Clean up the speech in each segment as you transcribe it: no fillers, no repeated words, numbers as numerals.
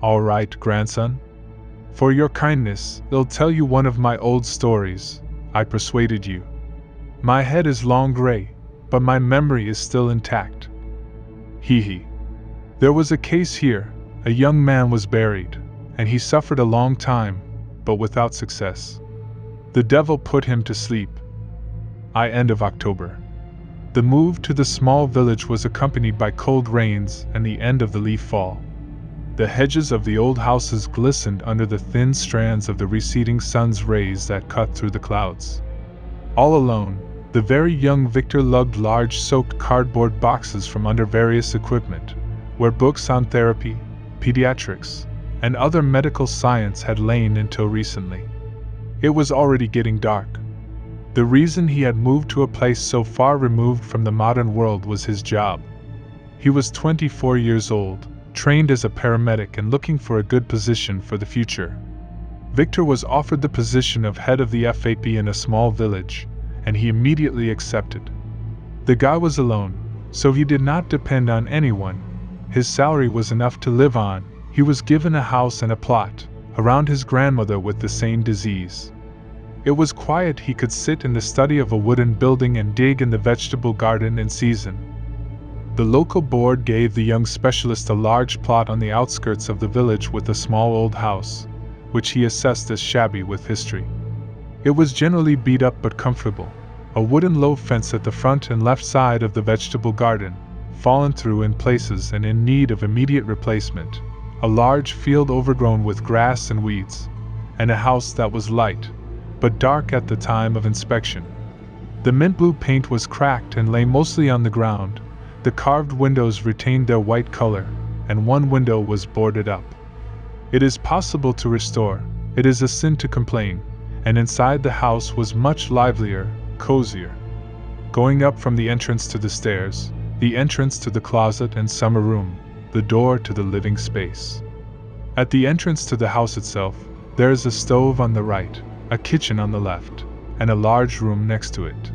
"All right, grandson. For your kindness, I'll tell you one of my old stories. I persuaded you. My head is long gray, but my memory is still intact. Hee hee. There was a case here. A young man was buried, and he suffered a long time, but without success. The devil put him to sleep. End of October. The move to the small village was accompanied by cold rains and the end of the leaf fall. The hedges of the old houses glistened under the thin strands of the receding sun's rays that cut through the clouds. All alone, the very young Victor lugged large soaked cardboard boxes from under various equipment, where books on therapy, pediatrics, and other medical science had lain until recently. It was already getting dark. The reason he had moved to a place so far removed from the modern world was his job. He was 24 years old, trained as a paramedic and looking for a good position for the future. Victor was offered the position of head of the FAP in a small village, and he immediately accepted. The guy was alone, so he did not depend on anyone. His salary was enough to live on. He was given a house and a plot around his grandmother with the same disease. It was quiet. He could sit in the study of a wooden building and dig in the vegetable garden in season. The local board gave the young specialist a large plot on the outskirts of the village with a small old house, which he assessed as shabby with history. It was generally beat up but comfortable. A wooden low fence at the front and left side of the vegetable garden, fallen through in places and in need of immediate replacement. A large field overgrown with grass and weeds, and a house that was light, but dark at the time of inspection. The mint blue paint was cracked and lay mostly on the ground. The carved windows retained their white color, and one window was boarded up. It is possible to restore, it is a sin to complain, and inside the house was much livelier, cozier. Going up from the entrance to the stairs, the entrance to the closet and summer room, the door to the living space. At the entrance to the house itself, there is a stove on the right, a kitchen on the left, and a large room next to it.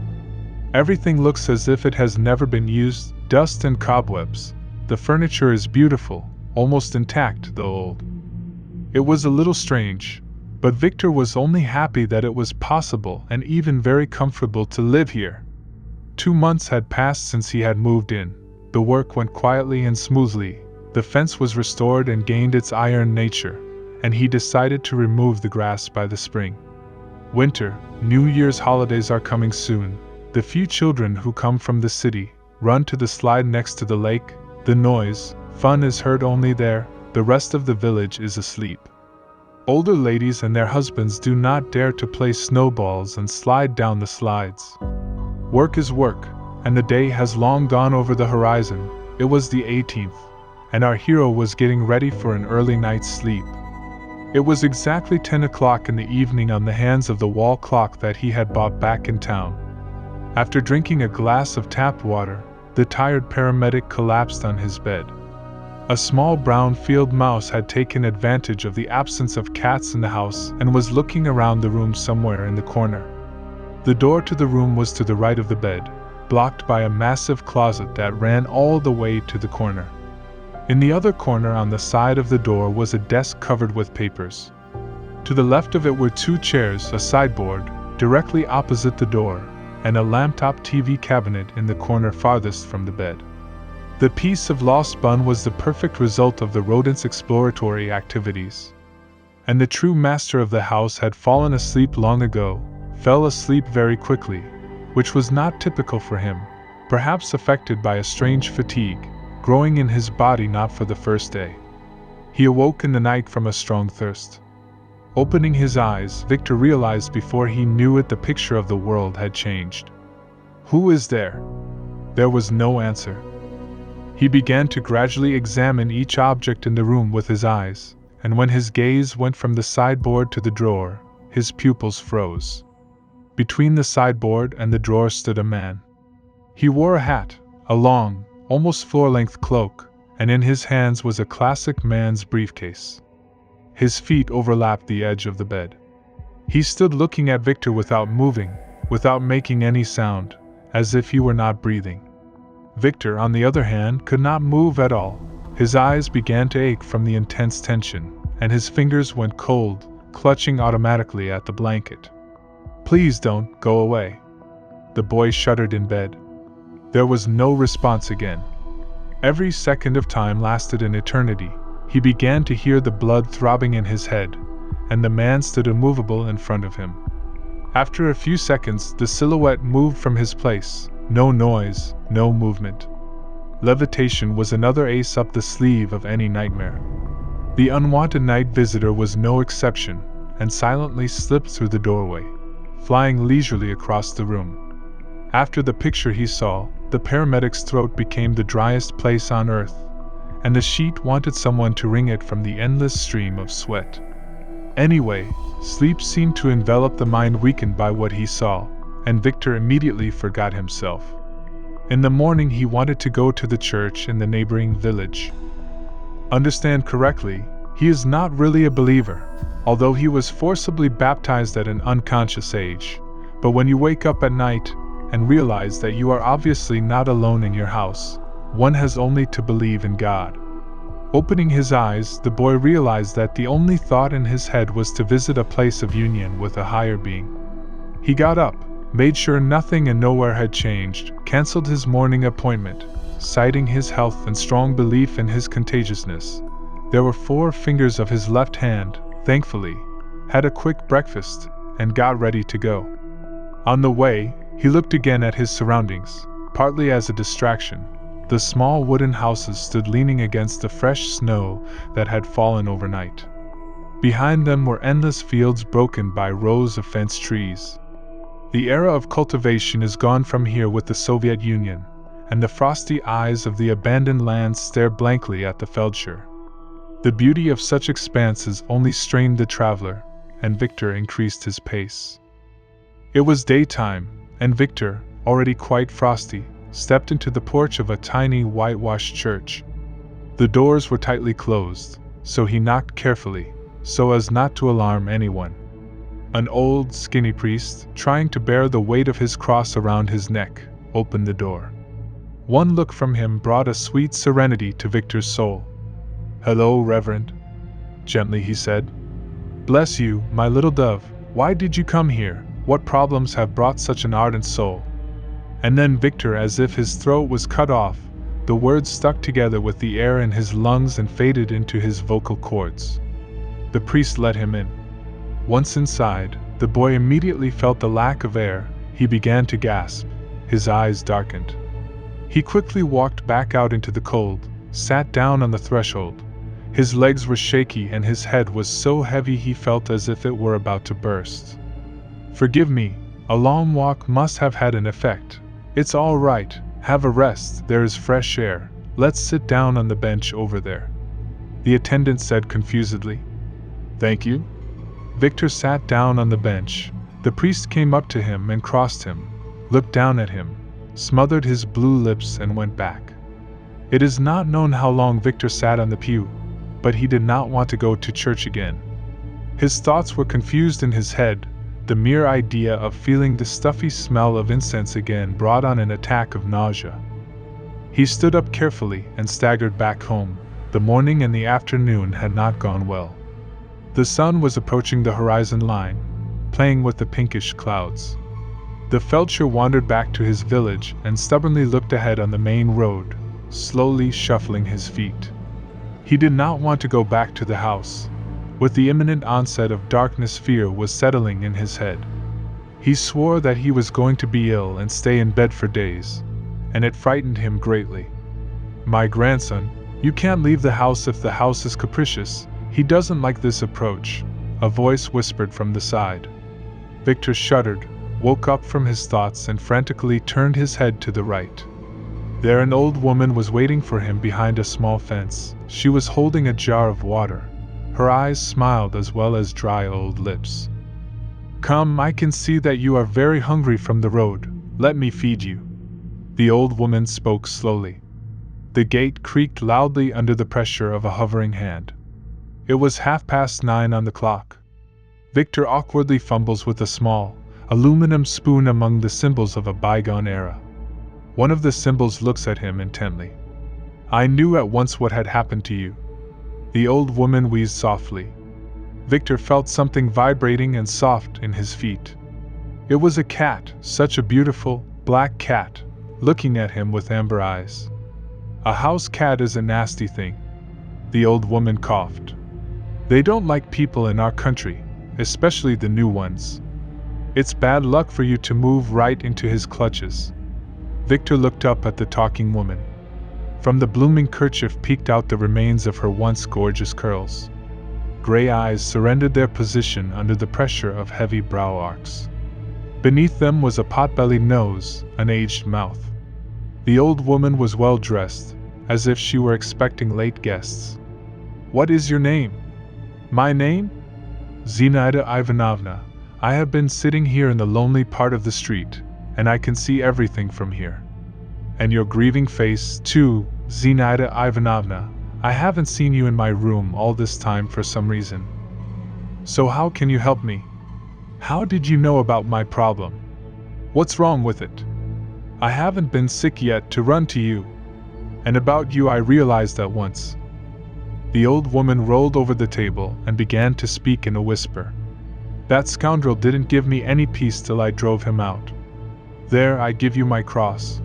Everything looks as if it has never been used, dust and cobwebs. The furniture is beautiful, almost intact though old. It was a little strange, but Victor was only happy that it was possible and even very comfortable to live here. 2 months had passed since he had moved in. The work went quietly and smoothly. The fence was restored and gained its iron nature, and he decided to remove the grass by the spring. Winter, New Year's holidays are coming soon. The few children who come from the city run to the slide next to the lake. The noise, fun is heard only there. The rest of the village is asleep. Older ladies and their husbands do not dare to play snowballs and slide down the slides. Work is work, and the day has long gone over the horizon. It was the 18th, and our hero was getting ready for an early night's sleep. It was exactly 10 o'clock in the evening on the hands of the wall clock that he had bought back in town. After drinking a glass of tap water, the tired paramedic collapsed on his bed. A small brown field mouse had taken advantage of the absence of cats in the house and was looking around the room somewhere in the corner. The door to the room was to the right of the bed, blocked by a massive closet that ran all the way to the corner. In the other corner on the side of the door was a desk covered with papers. To the left of it were 2 chairs, a sideboard, directly opposite the door, and a lamp-top TV cabinet in the corner farthest from the bed. The piece of lost bun was the perfect result of the rodent's exploratory activities. And the true master of the house had fallen asleep long ago, fell asleep very quickly, which was not typical for him, perhaps affected by a strange fatigue, growing in his body not for the first day. He awoke in the night from a strong thirst. Opening his eyes, Victor realized before he knew it the picture of the world had changed. Who is there? There was no answer. He began to gradually examine each object in the room with his eyes, and when his gaze went from the sideboard to the drawer, his pupils froze. Between the sideboard and the drawer stood a man. He wore a hat, a long, almost floor-length cloak, and in his hands was a classic man's briefcase. His feet overlapped the edge of the bed. He stood looking at Victor without moving, without making any sound, as if he were not breathing. Victor, on the other hand, could not move at all. His eyes began to ache from the intense tension, and his fingers went cold, clutching automatically at the blanket. "Please don't go away." The boy shuddered in bed. There was no response again. Every second of time lasted an eternity. He began to hear the blood throbbing in his head, and the man stood immovable in front of him. After a few seconds, the silhouette moved from his place. No noise, no movement. Levitation was another ace up the sleeve of any nightmare. The unwanted night visitor was no exception, and silently slipped through the doorway, flying leisurely across the room. After the picture he saw, the paramedic's throat became the driest place on earth, and the sheet wanted someone to wring it from the endless stream of sweat. Anyway, sleep seemed to envelop the mind weakened by what he saw, and Victor immediately forgot himself. In the morning he wanted to go to the church in the neighboring village. Understand correctly, he is not really a believer, although he was forcibly baptized at an unconscious age. But when you wake up at night and realize that you are obviously not alone in your house, one has only to believe in God. Opening his eyes, the boy realized that the only thought in his head was to visit a place of union with a higher being. He got up, made sure nothing and nowhere had changed, canceled his morning appointment, citing his health and strong belief in his contagiousness. There were 4 fingers of his left hand, thankfully, had a quick breakfast, and got ready to go. On the way, he looked again at his surroundings, partly as a distraction. The small wooden houses stood leaning against the fresh snow that had fallen overnight. Behind them were endless fields broken by rows of fenced trees. The era of cultivation is gone from here with the Soviet Union, and the frosty eyes of the abandoned lands stare blankly at the Feldshire. The beauty of such expanses only strained the traveler, and Victor increased his pace. It was daytime, and Victor, already quite frosty, stepped into the porch of a tiny whitewashed church. The doors were tightly closed, so he knocked carefully, so as not to alarm anyone. An old, skinny priest, trying to bear the weight of his cross around his neck, opened the door. One look from him brought a sweet serenity to Victor's soul. "Hello, Reverend," gently he said. "Bless you, my little dove. Why did you come here? What problems have brought such an ardent soul?" And then Victor, as if his throat was cut off, the words stuck together with the air in his lungs and faded into his vocal cords. The priest let him in. Once inside, the boy immediately felt the lack of air. He began to gasp. His eyes darkened. He quickly walked back out into the cold, sat down on the threshold. His legs were shaky and his head was so heavy he felt as if it were about to burst. "Forgive me, a long walk must have had an effect. It's all right, have a rest, there is fresh air. Let's sit down on the bench over there," the attendant said confusedly. "Thank you." Victor sat down on the bench. The priest came up to him and crossed him, looked down at him, smothered his blue lips and went back. It is not known how long Victor sat on the pew, but he did not want to go to church again. His thoughts were confused in his head. The mere idea of feeling the stuffy smell of incense again brought on an attack of nausea. He stood up carefully and staggered back home. The morning and the afternoon had not gone well. The sun was approaching the horizon line, playing with the pinkish clouds. The Feldshire wandered back to his village and stubbornly looked ahead on the main road, slowly shuffling his feet. He did not want to go back to the house. With the imminent onset of darkness, fear was settling in his head. He swore that he was going to be ill and stay in bed for days, and it frightened him greatly. "My grandson, you can't leave the house if the house is capricious. He doesn't like this approach," a voice whispered from the side. Victor shuddered, woke up from his thoughts and frantically turned his head to the right. There an old woman was waiting for him behind a small fence. She was holding a jar of water. Her eyes smiled as well as dry old lips. "Come, I can see that you are very hungry from the road. Let me feed you." The old woman spoke slowly. The gate creaked loudly under the pressure of a hovering hand. It was 9:30 on the clock. Victor awkwardly fumbles with a small, aluminum spoon among the symbols of a bygone era. One of the symbols looks at him intently. I knew at once what had happened to you. The old woman wheezed softly. Victor felt something vibrating and soft in his feet. It was a cat, such a beautiful, black cat, looking at him with amber eyes. A house cat is a nasty thing. The old woman coughed. They don't like people in our country, especially the new ones. It's bad luck for you to move right into his clutches. Victor looked up at the talking woman. From the blooming kerchief peeked out the remains of her once gorgeous curls. Gray eyes surrendered their position under the pressure of heavy brow arcs. Beneath them was a pot-bellied nose, an aged mouth. The old woman was well dressed, as if she were expecting late guests. What is your name? My name? Zinaida Ivanovna. I have been sitting here in the lonely part of the street, and I can see everything from here. And your grieving face, too, Zinaida Ivanovna. I haven't seen you in my room all this time for some reason. So how can you help me? How did you know about my problem? What's wrong with it? I haven't been sick yet to run to you. And about you I realized at once. The old woman rolled over the table and began to speak in a whisper. That scoundrel didn't give me any peace till I drove him out. There, I give you my cross.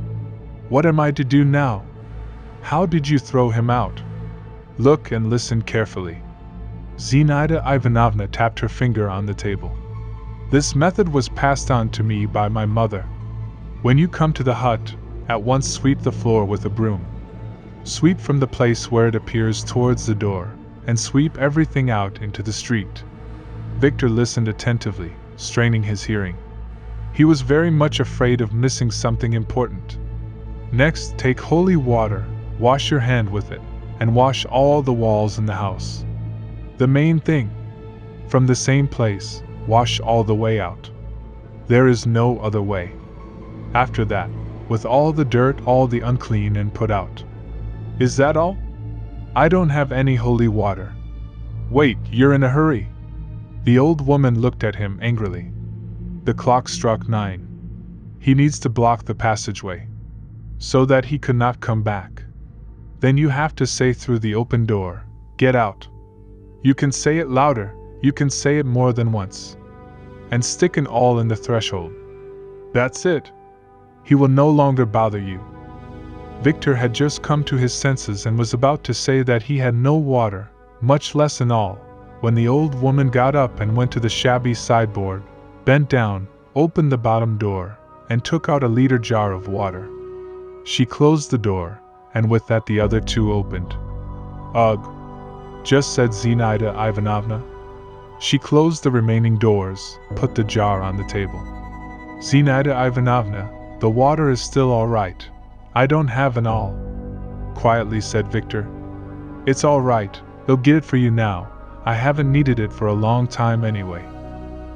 What am I to do now? How did you throw him out? Look and listen carefully. Zinaida Ivanovna tapped her finger on the table. This method was passed on to me by my mother. When you come to the hut, at once sweep the floor with a broom. Sweep from the place where it appears towards the door, and sweep everything out into the street. Victor listened attentively, straining his hearing. He was very much afraid of missing something important. Next, take holy water, wash your hand with it, and wash all the walls in the house. The main thing. From the same place, wash all the way out. There is no other way. After that, with all the dirt, all the unclean, and put out. Is that all? I don't have any holy water. Wait, you're in a hurry. The old woman looked at him angrily. The clock struck 9. He needs to block the passageway, so that he could not come back. Then you have to say through the open door, "Get out." You can say it louder, you can say it more than once. And stick an awl in the threshold. That's it. He will no longer bother you. Victor had just come to his senses and was about to say that he had no water, much less an awl, when the old woman got up and went to the shabby sideboard, bent down, opened the bottom door, and took out a liter jar of water. She closed the door, and with that the other two opened. Ugh, just said Zinaida Ivanovna. She closed the remaining doors, put the jar on the table. Zinaida Ivanovna, the water is still all right. I don't have an awl, quietly said Victor. It's all right, they'll get it for you now. I haven't needed it for a long time anyway.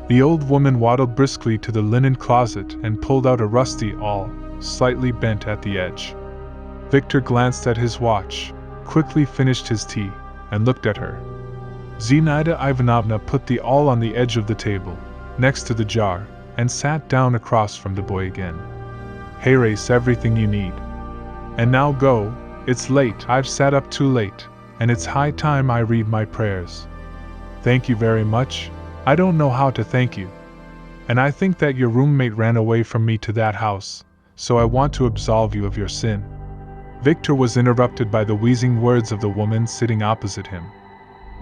The old woman waddled briskly to the linen closet and pulled out a rusty awl, slightly bent at the edge. Victor glanced at his watch, quickly finished his tea, and looked at her. Zinaida Ivanovna put the awl on the edge of the table, next to the jar, and sat down across from the boy again. Here's everything you need. And now go, it's late, I've sat up too late, and it's high time I read my prayers. Thank you very much. I don't know how to thank you. And I think that your roommate ran away from me to that house, so I want to absolve you of your sin. Victor was interrupted by the wheezing words of the woman sitting opposite him.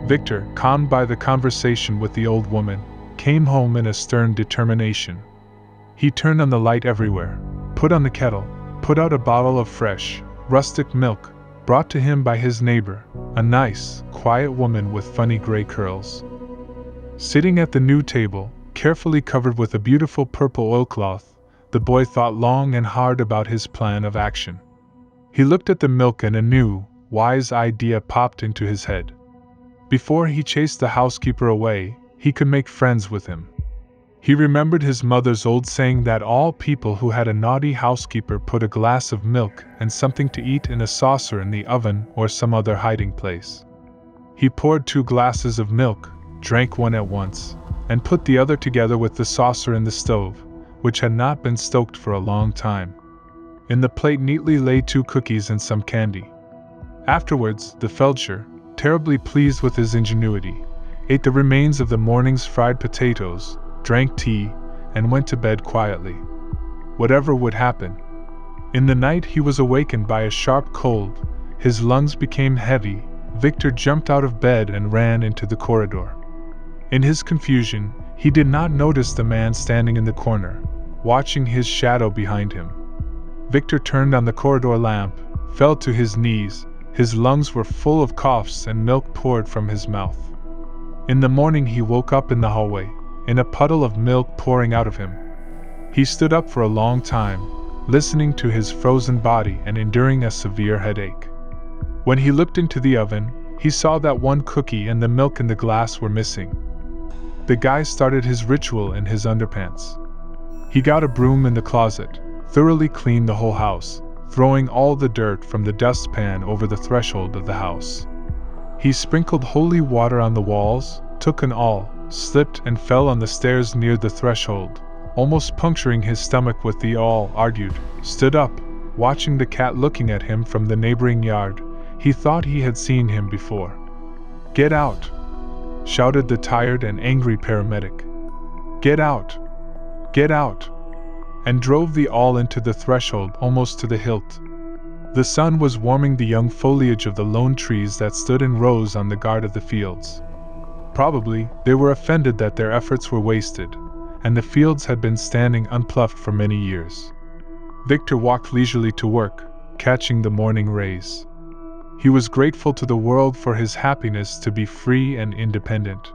Victor, calmed by the conversation with the old woman, came home in a stern determination. He turned on the light everywhere, put on the kettle, put out a bottle of fresh, rustic milk, brought to him by his neighbor, a nice, quiet woman with funny gray curls. Sitting at the new table, carefully covered with a beautiful purple oilcloth, the boy thought long and hard about his plan of action. He looked at the milk and a new, wise idea popped into his head. Before he chased the housekeeper away, he could make friends with him. He remembered his mother's old saying that all people who had a naughty housekeeper put a glass of milk and something to eat in a saucer in the oven or some other hiding place. He poured 2 glasses of milk, drank one at once, and put the other together with the saucer in the stove, which had not been stoked for a long time. In the plate neatly lay 2 cookies and some candy. Afterwards, the Feldsher, terribly pleased with his ingenuity, ate the remains of the morning's fried potatoes, drank tea, and went to bed quietly. Whatever would happen. In the night he was awakened by a sharp cold, his lungs became heavy. Victor jumped out of bed and ran into the corridor. In his confusion, he did not notice the man standing in the corner, watching his shadow behind him. Victor turned on the corridor lamp, fell to his knees, his lungs were full of coughs and milk poured from his mouth. In the morning he woke up in the hallway, in a puddle of milk pouring out of him. He stood up for a long time, listening to his frozen body and enduring a severe headache. When he looked into the oven, he saw that one cookie and the milk in the glass were missing. The guy started his ritual in his underpants. He got a broom in the closet, thoroughly cleaned the whole house, throwing all the dirt from the dustpan over the threshold of the house. He sprinkled holy water on the walls, took an awl, slipped and fell on the stairs near the threshold, almost puncturing his stomach with the awl, argued, stood up, watching the cat looking at him from the neighboring yard. He thought he had seen him before. "Get out!" shouted the tired and angry paramedic. "Get out! Get out!" and drove the awl into the threshold almost to the hilt. The sun was warming the young foliage of the lone trees that stood in rows on the guard of the fields. Probably, they were offended that their efforts were wasted, and the fields had been standing unploughed for many years. Victor walked leisurely to work, catching the morning rays. He was grateful to the world for his happiness to be free and independent.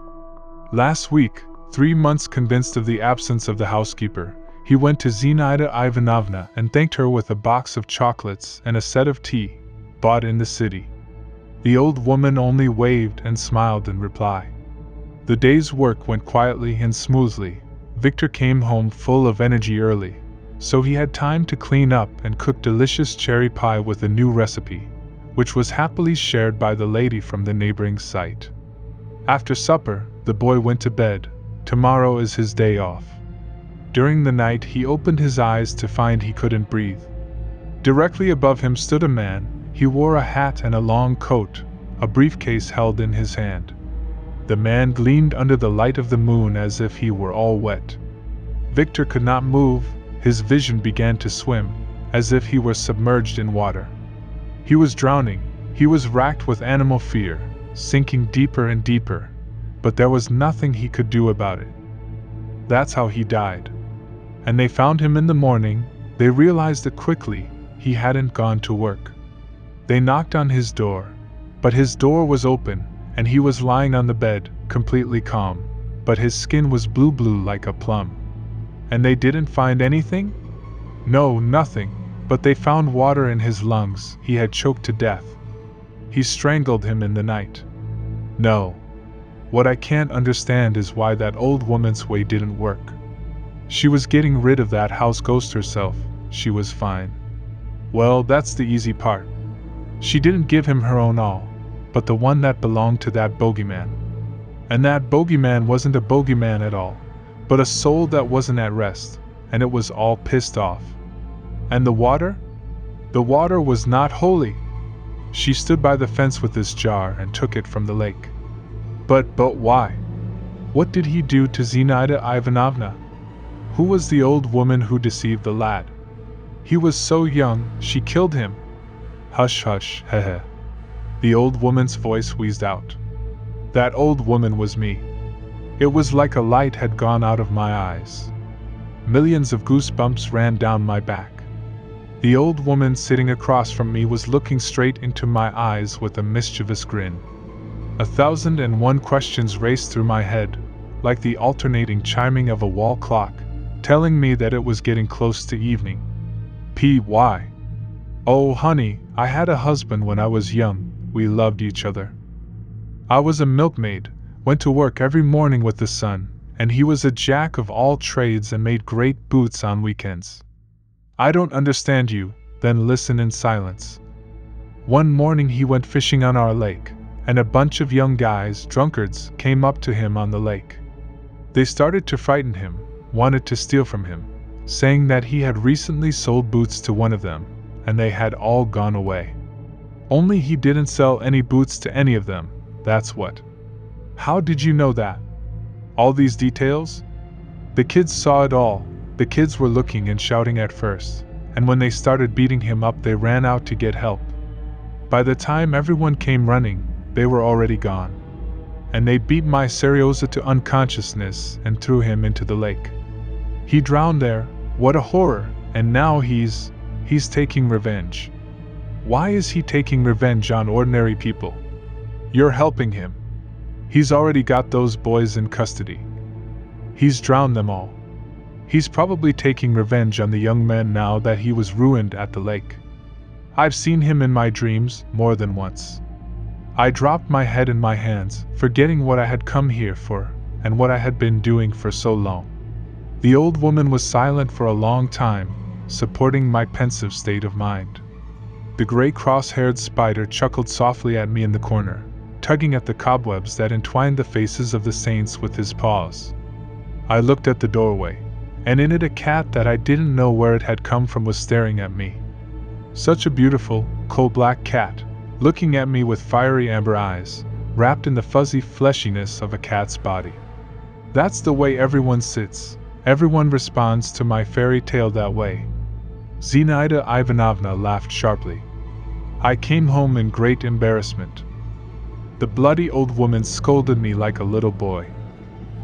Last week, 3 months convinced of the absence of the housekeeper, he went to Zinaida Ivanovna and thanked her with a box of chocolates and a set of tea, bought in the city. The old woman only waved and smiled in reply. The day's work went quietly and smoothly. Victor came home full of energy early, so he had time to clean up and cook delicious cherry pie with a new recipe, which was happily shared by the lady from the neighboring site. After supper, the boy went to bed. Tomorrow is his day off. During the night he opened his eyes to find he couldn't breathe. Directly above him stood a man. He wore a hat and a long coat, a briefcase held in his hand. The man gleamed under the light of the moon as if he were all wet. Victor could not move. His vision began to swim, as if he were submerged in water. He was drowning. He was racked with animal fear, sinking deeper and deeper, but there was nothing he could do about it. That's how he died. And they found him in the morning. They realized it quickly. He hadn't gone to work. They knocked on his door, but his door was open, and he was lying on the bed, completely calm, but his skin was blue like a plum. And they didn't find anything? No, nothing, but they found water in his lungs. He had choked to death. He strangled him in the night. No. What I can't understand is why that old woman's way didn't work. She was getting rid of that house ghost herself. She was fine. Well, that's the easy part. She didn't give him her own all, but the one that belonged to that bogeyman. And that bogeyman wasn't a bogeyman at all, but a soul that wasn't at rest, and it was all pissed off. And the water? The water was not holy. She stood by the fence with this jar and took it from the lake. But why? What did he do to Zinaida Ivanovna? Who was the old woman who deceived the lad? He was so young, she killed him. Hush, hush, heh. The old woman's voice wheezed out. That old woman was me. It was like a light had gone out of my eyes. Millions of goosebumps ran down my back. The old woman sitting across from me was looking straight into my eyes with a mischievous grin. 1,001 questions raced through my head, like the alternating chiming of a wall clock, telling me that it was getting close to evening. Why? Oh, honey, I had a husband when I was young. We loved each other. I was a milkmaid, went to work every morning with the sun, and he was a jack of all trades and made great boots on weekends. I don't understand you, then listen in silence. One morning he went fishing on our lake, and a bunch of young guys, drunkards, came up to him on the lake. They started to frighten him, wanted to steal from him, saying that he had recently sold boots to one of them, and they had all gone away. Only he didn't sell any boots to any of them, that's what. How did you know that? All these details? The kids saw it all. The kids were looking and shouting at first, and when they started beating him up, they ran out to get help. By the time everyone came running, they were already gone. And they beat my Serioza to unconsciousness and threw him into the lake. He drowned there, what a horror, and now he's taking revenge. Why is he taking revenge on ordinary people? You're helping him. He's already got those boys in custody. He's drowned them all. He's probably taking revenge on the young men now that he was ruined at the lake. I've seen him in my dreams more than once. I dropped my head in my hands, forgetting what I had come here for, and what I had been doing for so long. The old woman was silent for a long time, supporting my pensive state of mind. The gray cross-haired spider chuckled softly at me in the corner, tugging at the cobwebs that entwined the faces of the saints with his paws. I looked at the doorway, and in it a cat that I didn't know where it had come from was staring at me. Such a beautiful, coal-black cat, looking at me with fiery amber eyes, wrapped in the fuzzy fleshiness of a cat's body. That's the way everyone sits. Everyone responds to my fairy tale that way. Zinaida Ivanovna laughed sharply. I came home in great embarrassment. The bloody old woman scolded me like a little boy.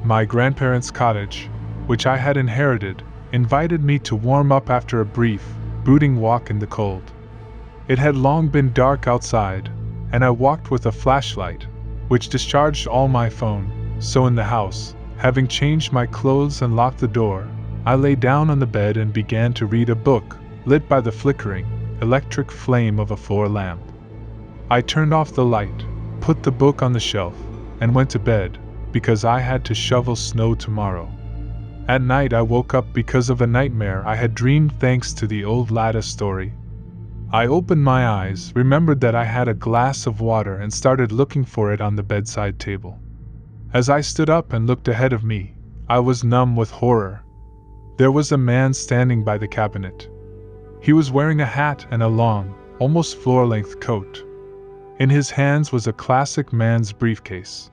My grandparents' cottage, which I had inherited, invited me to warm up after a brief, brooding walk in the cold. It had long been dark outside, and I walked with a flashlight, which discharged all my phone, so in the house, having changed my clothes and locked the door, I lay down on the bed and began to read a book, lit by the flickering, electric flame of a floor lamp. I turned off the light, put the book on the shelf, and went to bed, because I had to shovel snow tomorrow. At night I woke up because of a nightmare I had dreamed thanks to the old Lada story. I opened my eyes, remembered that I had a glass of water and started looking for it on the bedside table. As I stood up and looked ahead of me, I was numb with horror. There was a man standing by the cabinet. He was wearing a hat and a long, almost floor-length coat. In his hands was a classic man's briefcase.